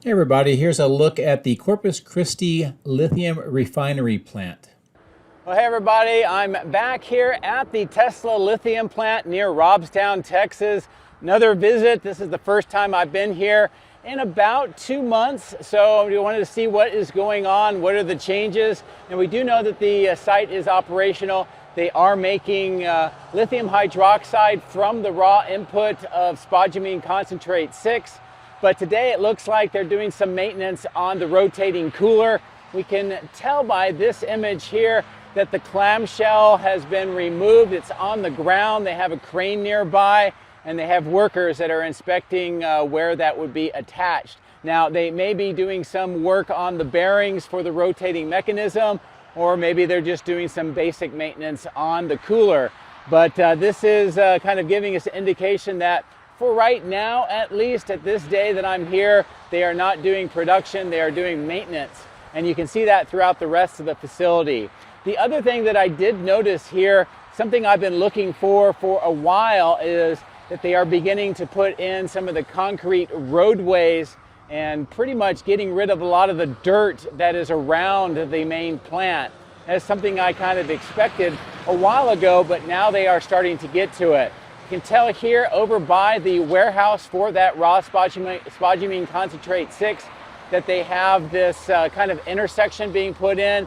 Hey everybody, here's a look at the Corpus Christi lithium refinery plant. Well, hey everybody, I'm back here at the Tesla lithium plant near Robstown, Texas. Another visit. This is the first time I've been here in about 2 months. So we wanted to see what is going on, what are the changes. And we do know that the site is operational. They are making lithium hydroxide from the raw input of spodumene concentrate 6. But today it looks like they're doing some maintenance on the rotating cooler. We can tell by this image here that the clamshell has been removed. It's on the ground. They have a crane nearby and they have workers that are inspecting where that would be attached. Now they may be doing some work on the bearings for the rotating mechanism, or maybe they're just doing some basic maintenance on the cooler. But this is kind of giving us an indication that for right now, at least at this day that I'm here, they are not doing production, they are doing maintenance. And you can see that throughout the rest of the facility. The other thing that I did notice here, something I've been looking for a while, is that they are beginning to put in some of the concrete roadways and pretty much getting rid of a lot of the dirt that is around the main plant. That's something I kind of expected a while ago, but now they are starting to get to it. You can tell here over by the warehouse for that raw spodumene concentrate 6 that they have this kind of intersection being put in.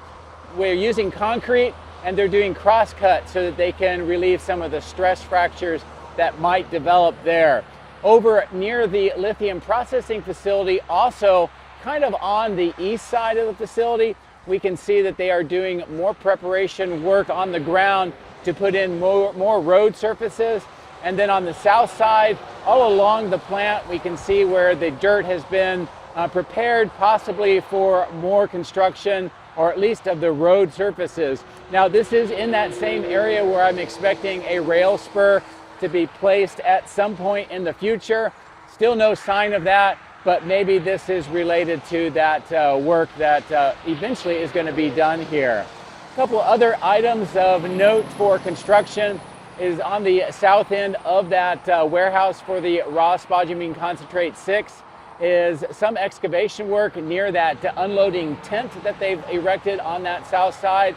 We're using concrete and they're doing cross cut so that they can relieve some of the stress fractures that might develop there. Over near the lithium processing facility, also kind of on the east side of the facility, we can see that they are doing more preparation work on the ground to put in more road surfaces. And then on the south side, all along the plant, we can see where the dirt has been prepared possibly for more construction, or at least of the road surfaces. Now this is in that same area where I'm expecting a rail spur to be placed at some point in the future. Still no sign of that, but maybe this is related to that work that eventually is going to be done here. A couple other items of note for construction is on the south end of that warehouse for the raw spodumene concentrate 6 is some excavation work near that unloading tent that they've erected on that south side.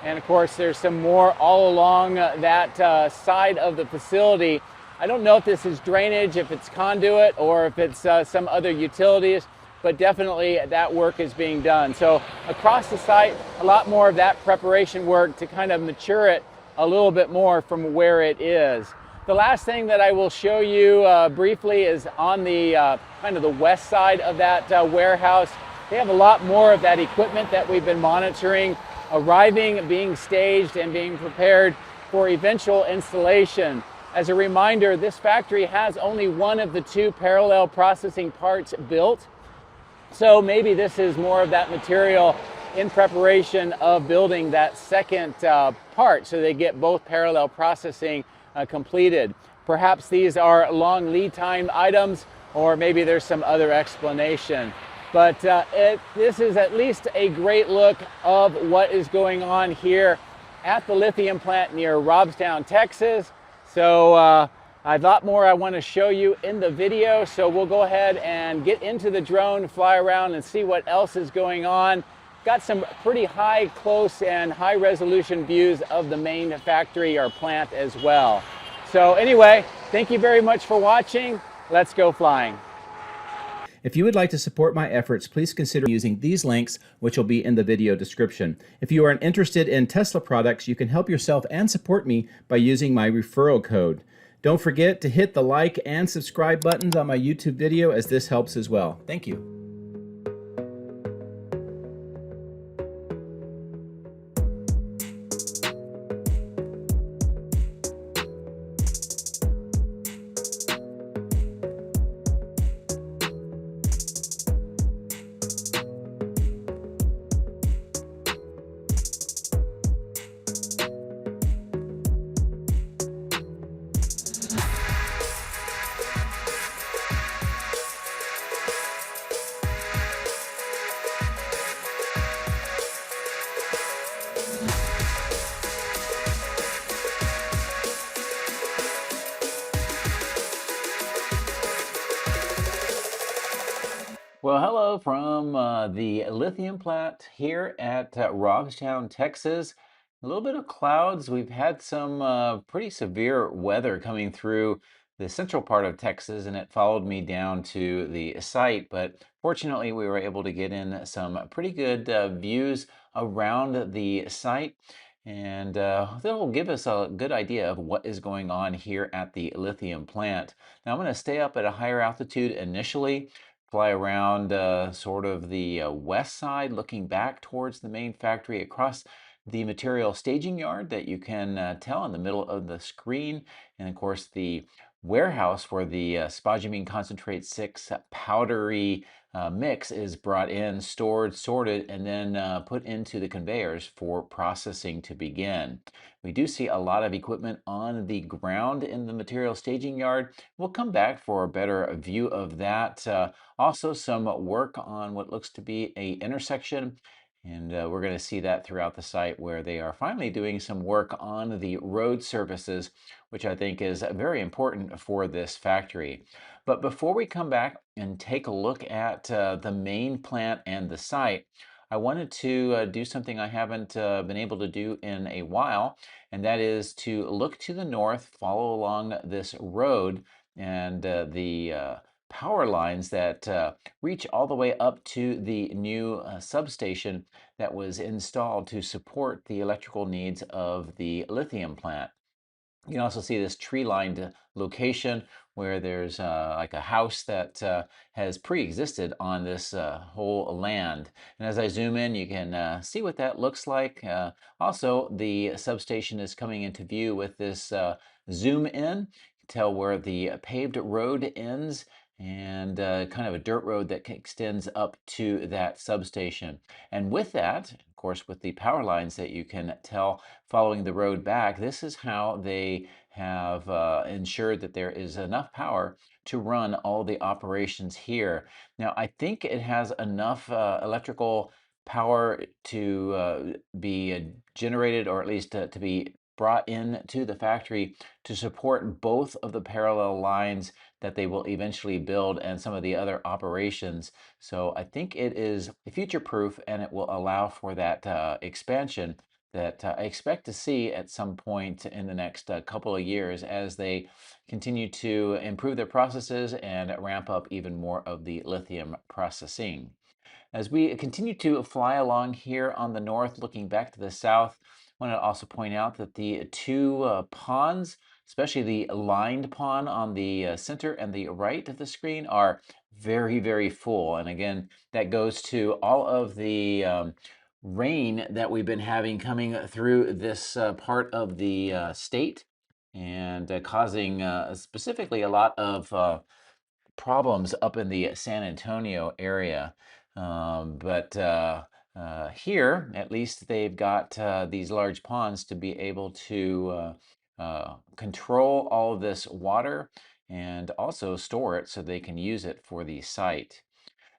And of course there's some more all along that side of the facility. I don't know if this is drainage, if it's conduit, or if it's some other utilities, but definitely that work is being done. So across the site, a lot more of that preparation work to kind of mature it a little bit more from where it is. The last thing that I will show you briefly is on the kind of the west side of that warehouse. They have a lot more of that equipment that we've been monitoring arriving, being staged, and being prepared for eventual installation. As a reminder, this factory has only one of the 2 parallel processing parts built. So maybe this is more of that material in preparation of building that second part, so they get both parallel processing completed. Perhaps these are long lead time items, or maybe there's some other explanation. But this is at least a great look of what is going on here at the lithium plant near Robstown, Texas. So a lot more I want to show you in the video, so we'll go ahead and get into the drone, fly around and see what else is going on. Got some pretty high, close, and high resolution views of the main factory or plant as well. So anyway, thank you very much for watching. Let's go flying. If you would like to support my efforts, please consider using these links, which will be in the video description. If you are interested in Tesla products, you can help yourself and support me by using my referral code. Don't forget to hit the like and subscribe buttons on my YouTube video, as this helps as well. Thank you. Well, hello from the lithium plant here at Robstown, Texas. A little bit of clouds. We've had some pretty severe weather coming through the central part of Texas, and it followed me down to the site. But fortunately, we were able to get in some pretty good views around the site. And that'll give us a good idea of what is going on here at the lithium plant. Now, I'm going to stay up at a higher altitude initially, fly around sort of the west side, looking back towards the main factory across the material staging yard that you can tell in the middle of the screen, and of course the warehouse where the spodumene concentrate 6 powdery mix is brought in, stored, sorted, and then put into the conveyors for processing to begin. We do see a lot of equipment on the ground in the material staging yard. We'll come back for a better view of that. Also, some work on what looks to be a intersection, and we're going to see that throughout the site where they are finally doing some work on the road surfaces, which I think is very important for this factory. But before we come back and take a look at the main plant and the site, I wanted to do something I haven't been able to do in a while, and that is to look to the north, follow along this road, and the power lines that reach all the way up to the new substation that was installed to support the electrical needs of the lithium plant. You can also see this tree-lined location where there's like a house that has pre-existed on this whole land. And as I zoom in, you can see what that looks like. Also, the substation is coming into view with this zoom in. You can tell where the paved road ends, and kind of a dirt road that extends up to that substation. And with that, of course, with the power lines that you can tell following the road back, this is how they have ensured that there is enough power to run all the operations here. Now, I think it has enough electrical power to be generated, or at least to be brought in to the factory to support both of the parallel lines that they will eventually build and some of the other operations. So I think it is future-proof, and it will allow for that expansion that I expect to see at some point in the next couple of years as they continue to improve their processes and ramp up even more of the lithium processing. As we continue to fly along here on the north, looking back to the south, I want to also point out that the two ponds, especially the lined pond on the center and the right of the screen, are very, very full. And again, that goes to all of the rain that we've been having coming through this part of the state, and causing specifically a lot of problems up in the San Antonio area. But here, at least they've got these large ponds to be able to control all of this water and also store it so they can use it for the site.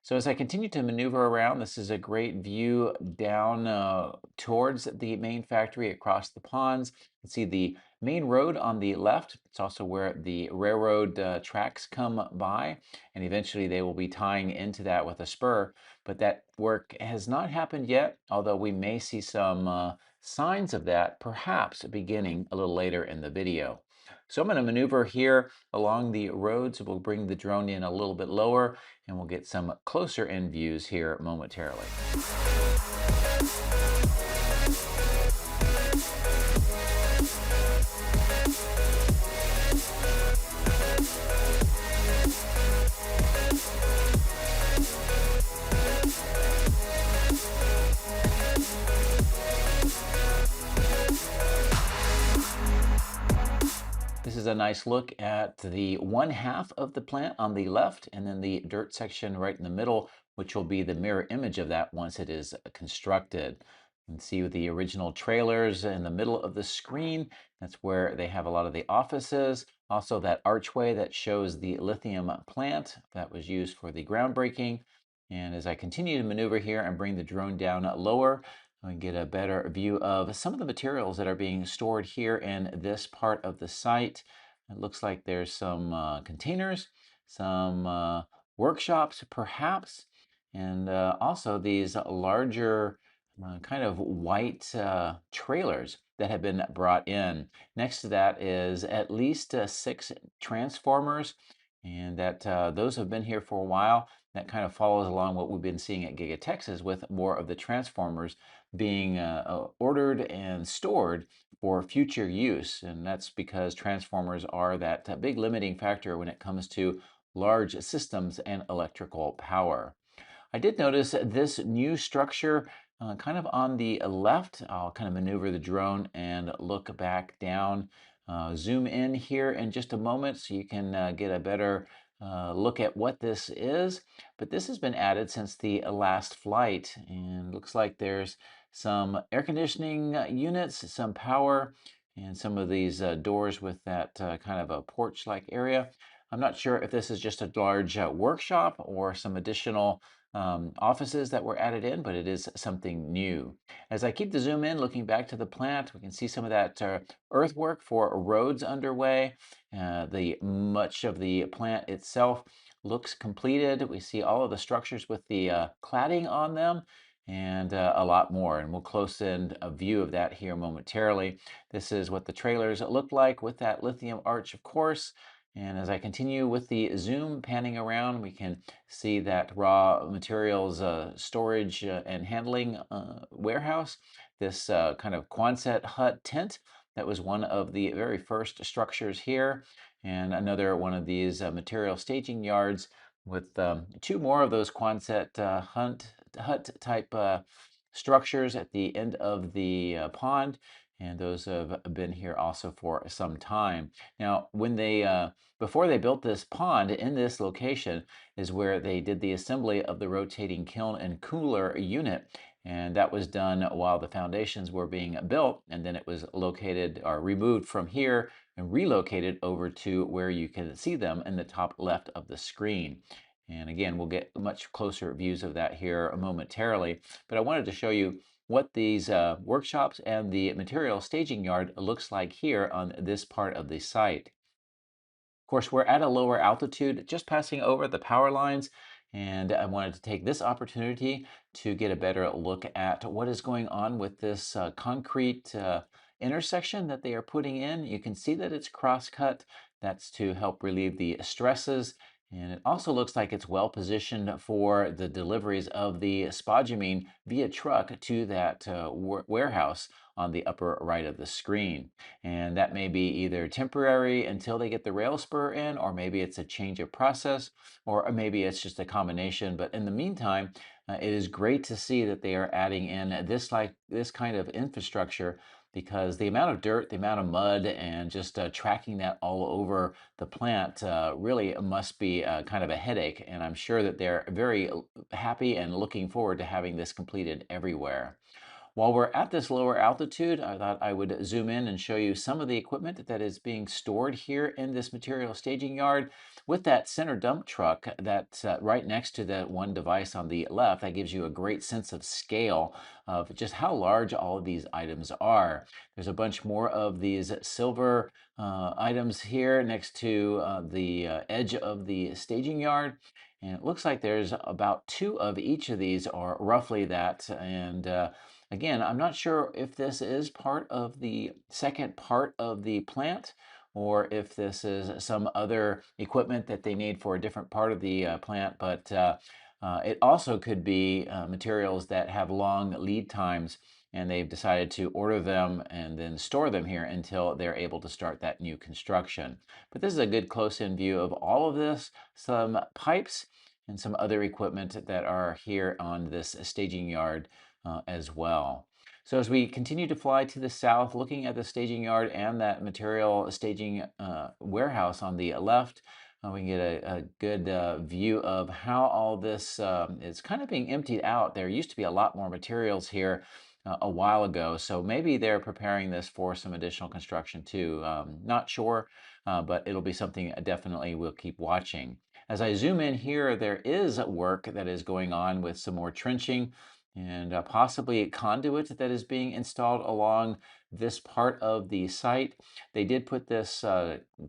So as I continue to maneuver around, this is a great view down towards the main factory across the ponds. You can see the main road on the left. It's also where the railroad tracks come by, and eventually they will be tying into that with a spur. But that work has not happened yet, although we may see some signs of that perhaps beginning a little later in the video. So I'm going to maneuver here along the roads. We'll bring the drone in a little bit lower, and we'll get some closer in views here momentarily. This is a nice look at the one half of the plant on the left, and then the dirt section right in the middle, which will be the mirror image of that once it is constructed. You can see the original trailers in the middle of the screen. That's where they have a lot of the offices. Also, that archway that shows the lithium plant that was used for the groundbreaking. And as I continue to maneuver here and bring the drone down lower, I get a better view of some of the materials that are being stored here in this part of the site. It looks like there's some containers, some workshops perhaps, and also these larger kind of white trailers that have been brought in. Next to that is at least 6 transformers, and that those have been here for a while. That kind of follows along what we've been seeing at Giga Texas, with more of the transformers being ordered and stored for future use. And that's because transformers are that big limiting factor when it comes to large systems and electrical power. I did notice this new structure kind of on the left. I'll kind of maneuver the drone and look back down, zoom in here in just a moment so you can get a better look at what this is. But this has been added since the last flight, and looks like there's some air conditioning units, some power, and some of these doors with that kind of a porch-like area. I'm not sure if this is just a large workshop or some additional offices that were added in, but it is something new. As I keep the zoom in, looking back to the plant, we can see some of that earthwork for roads underway. The much of the plant itself looks completed. We see all of the structures with the cladding on them, and a lot more. And we'll close in a view of that here momentarily. This is what the trailers look like with that lithium arch, of course. And as I continue with the zoom panning around, we can see that raw materials storage and handling warehouse. This kind of Quonset hut tent that was one of the very first structures here, and another one of these material staging yards with 2 more of those Quonset hut type structures at the end of the pond. And those have been here also for some time. Now, when they before they built this pond in this location is where they did the assembly of the rotating kiln and cooler unit. And that was done while the foundations were being built. And then it was located or removed from here and relocated over to where you can see them in the top left of the screen. And again, we'll get much closer views of that here momentarily. But I wanted to show you what these workshops and the material staging yard looks like here on this part of the site. Of course, we're at a lower altitude, just passing over the power lines, and I wanted to take this opportunity to get a better look at what is going on with this concrete intersection that they are putting in. You can see that it's cross-cut. That's to help relieve the stresses. And it also looks like it's well positioned for the deliveries of the spodumene via truck to that warehouse on the upper right of the screen. And that may be either temporary until they get the rail spur in, or maybe it's a change of process, or maybe it's just a combination. But in the meantime, it is great to see that they are adding in this kind of infrastructure, because the amount of dirt, the amount of mud, and just tracking that all over the plant really must be kind of a headache. And I'm sure that they're very happy and looking forward to having this completed everywhere. While we're at this lower altitude, I thought I would zoom in and show you some of the equipment that is being stored here in this material staging yard. With that center dump truck that's right next to that one device on the left, that gives you a great sense of scale of just how large all of these items are. There's a bunch more of these silver items here next to the edge of the staging yard. And it looks like there's about 2 of each of these, are roughly that. And again, I'm not sure if this is part of the second part of the plant, or if this is some other equipment that they need for a different part of the plant, but it also could be materials that have long lead times, and they've decided to order them and then store them here until they're able to start that new construction. But this is a good close-in view of all of this, some pipes and some other equipment that are here on this staging yard as well. So as we continue to fly to the south, looking at the staging yard and that material staging warehouse on the left, we can get a good view of how all this is kind of being emptied out. There used to be a lot more materials here a while ago, so maybe they're preparing this for some additional construction too. Not sure, but it'll be something definitely we'll keep watching. As I zoom in here, there is work that is going on with some more trenching and possibly a conduit that is being installed along this part of the site. They did put this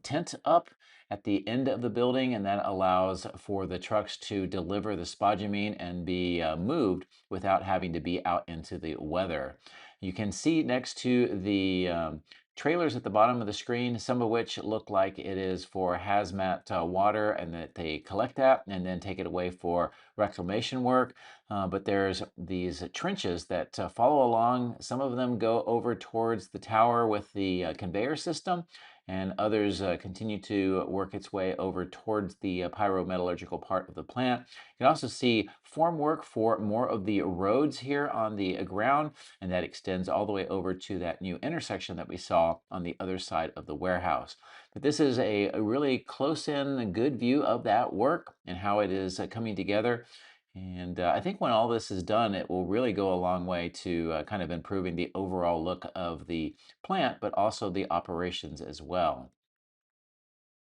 tent up at the end of the building, and that allows for the trucks to deliver the spodumene and be moved without having to be out into the weather. You can see next to the trailers at the bottom of the screen, some of which look like it is for hazmat water, and that they collect that and then take it away for reclamation work. But there's these trenches that follow along. Some of them go over towards the tower with the conveyor system, and others continue to work its way over towards the pyrometallurgical part of the plant. You can also see form work for more of the roads here on the ground, and that extends all the way over to that new intersection that we saw on the other side of the warehouse. But this is a really close-in, good view of that work and how it is coming together. And I think when all this is done, it will really go a long way to kind of improving the overall look of the plant, but also the operations as well.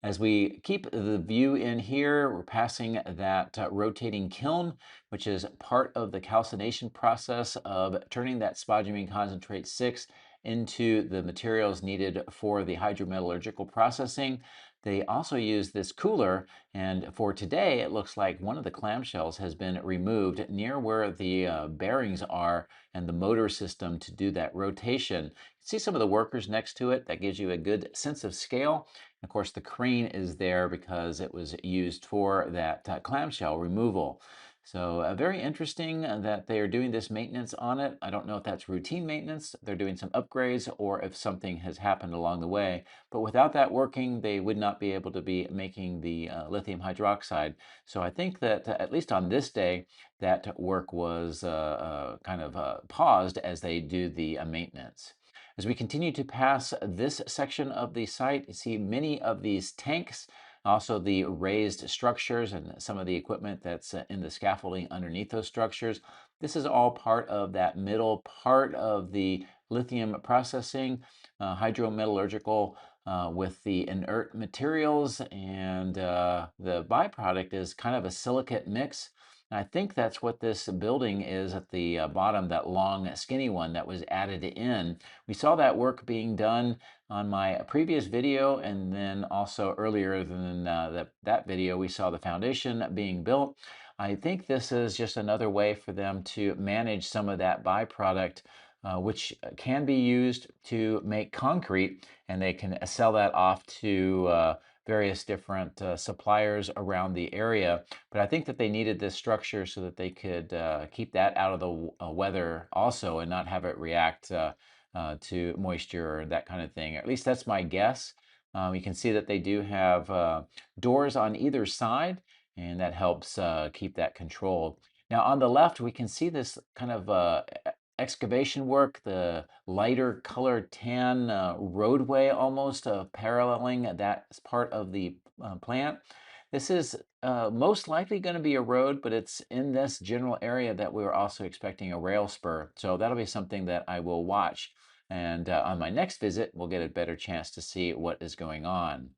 As we keep the view in here, we're passing that rotating kiln, which is part of the calcination process of turning that spodumene concentrate 6 into the materials needed for the hydrometallurgical processing. They also use this cooler, and for today, it looks like one of the clamshells has been removed near where the bearings are and the motor system to do that rotation. You see some of the workers next to it. That gives you a good sense of scale. Of course, the crane is there because it was used for that clamshell removal. So very interesting that they are doing this maintenance on it. I don't know if that's routine maintenance, they're doing some upgrades, or if something has happened along the way. But without that working, they would not be able to be making the lithium hydroxide. So I think that at least on this day, that work was kind of paused as they do the maintenance. As we continue to pass this section of the site, you see many of these tanks, also the raised structures and some of the equipment that's in the scaffolding underneath those structures. This is all part of that middle part of the lithium processing, hydrometallurgical with the inert materials, and the byproduct is kind of a silicate mix. And I think that's what this building is at the bottom, that long skinny one that was added in. We saw that work being done on my previous video, and then also earlier than that video, we saw the foundation being built. I think this is just another way for them to manage some of that byproduct, which can be used to make concrete, and they can sell that off to various different suppliers around the area. But I think that they needed this structure so that they could keep that out of the weather also, and not have it react to moisture or that kind of thing. At least that's my guess. You can see that they do have doors on either side, and that helps keep that controlled. Now on the left, we can see this kind of excavation work, the lighter colored tan roadway almost paralleling that part of the plant. This is most likely going to be a road, but it's in this general area that we were also expecting a rail spur. So that'll be something that I will watch. And on my next visit, we'll get a better chance to see what is going on.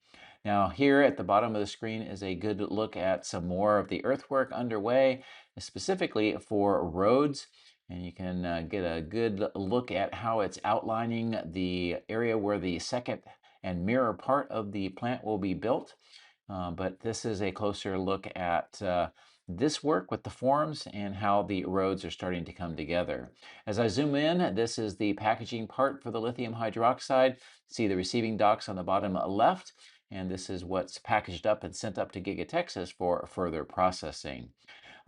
Now here at the bottom of the screen is a good look at some more of the earthwork underway, specifically for roads. And you can get a good look at how it's outlining the area where the second and mirror part of the plant will be built. But this is a closer look at this work with the forms and how the roads are starting to come together. As I zoom in, this is the packaging part for the lithium hydroxide. See the receiving docks on the bottom left, and this is what's packaged up and sent up to Giga Texas for further processing.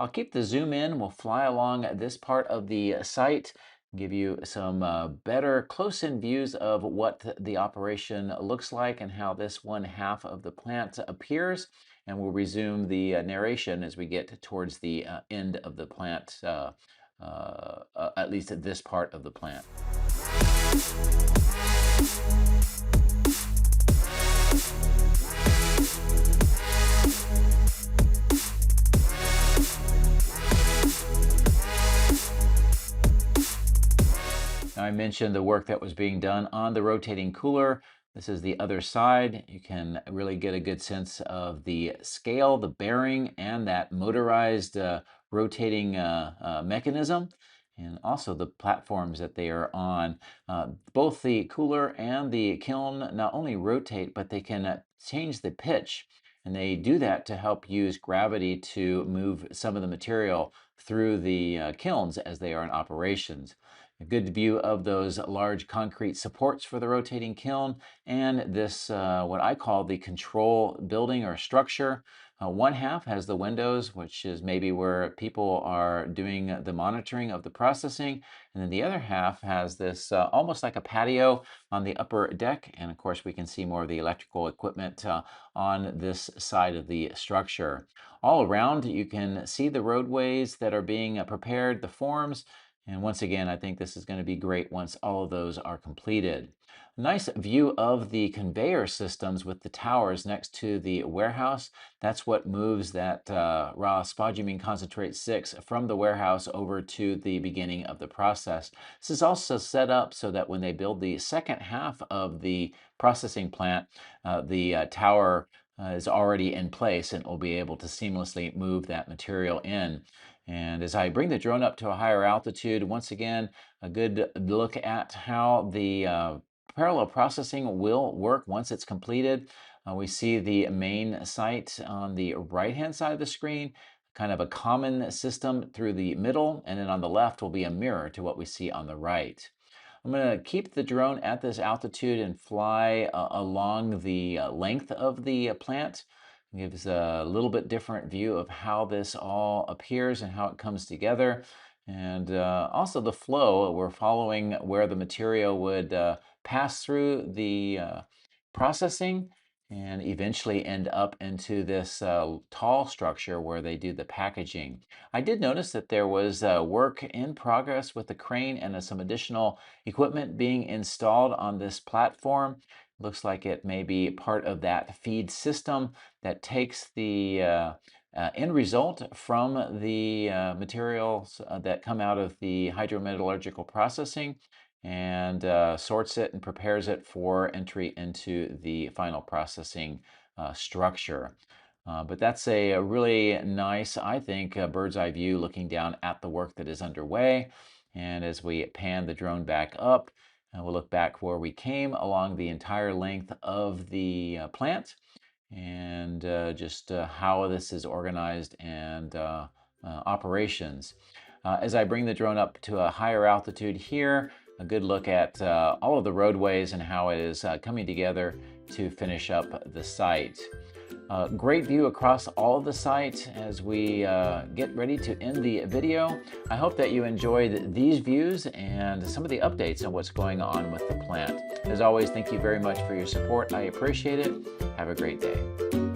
I'll keep the zoom in. We'll fly along this part of the site, give you some better close-in views of what the operation looks like and how this one half of the plant appears. And we'll resume the narration as we get towards the end of the plant, at least at this part of the plant. Now, I mentioned the work that was being done on the rotating cooler. This is the other side. You can really get a good sense of the scale, the bearing, and that motorized rotating mechanism. and also the platforms that they are on. Both the cooler and the kiln not only rotate, but they can change the pitch. And they do that to help use gravity to move some of the material through the kilns as they are in operations. A good view of those large concrete supports for the rotating kiln, and this, what I call the control building or structure. One half has the windows, which is maybe where people are doing the monitoring of the processing. And then the other half has this almost like a patio on the upper deck. And of course, we can see more of the electrical equipment on this side of the structure. All around, you can see the roadways that are being prepared, the forms. And once again, I think this is going to be great once all of those are completed. Nice view of the conveyor systems with the towers next to the warehouse. That's what moves that raw spodumene concentrate 6 from the warehouse over to the beginning of the process. This is also set up so that when they build the second half of the processing plant, the tower is already in place and will be able to seamlessly move that material in. And as I bring the drone up to a higher altitude, once again, a good look at how the parallel processing will work once it's completed. We see the main site on the right-hand side of the screen, kind of a common system through the middle, and then on the left will be a mirror to what we see on the right. I'm going to keep the drone at this altitude and fly along the length of the plant. It gives a little bit different view of how this all appears and how it comes together. And also the flow, we're following where the material would pass through the processing and eventually end up into this tall structure where they do the packaging. I did notice that there was work in progress with the crane and some additional equipment being installed on this platform. Looks like it may be part of that feed system that takes the end result from the materials that come out of the hydrometallurgical processing and sorts it and prepares it for entry into the final processing structure. But that's a really nice, I think, bird's eye view looking down at the work that is underway. And as we pan the drone back up, we'll look back where we came along the entire length of the plant and just how this is organized and operations. As I bring the drone up to a higher altitude here, a good look at all of the roadways and how it is coming together to finish up the site. Great view across all of the site as we get ready to end the video. I hope that you enjoyed these views and some of the updates on what's going on with the plant. As always, thank you very much for your support. I appreciate it. Have a great day.